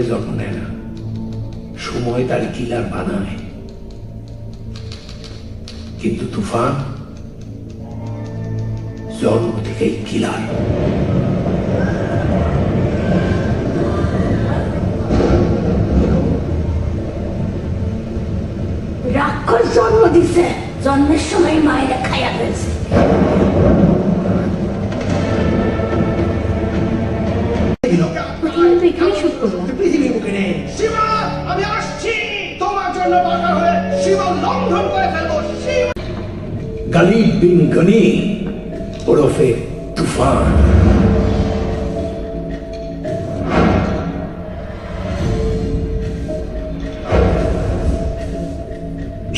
জন্ম নেয় না, সময় তার কিলার বানায়, কিন্তু তুফান জন্ম থেকেই কিলার। রাক্ষস জন্ম দিছে, জন্মের সময় মায়েরা খাইয়া ফেলছে। পৃথিবীর বুকে নেই। শিবা, আমি আসছি তোমার জন্য বাঁকা হয়ে শিবা লঙ্ঘন করে ফেলবো। গালিব বিন গনি ওরফে তুফান।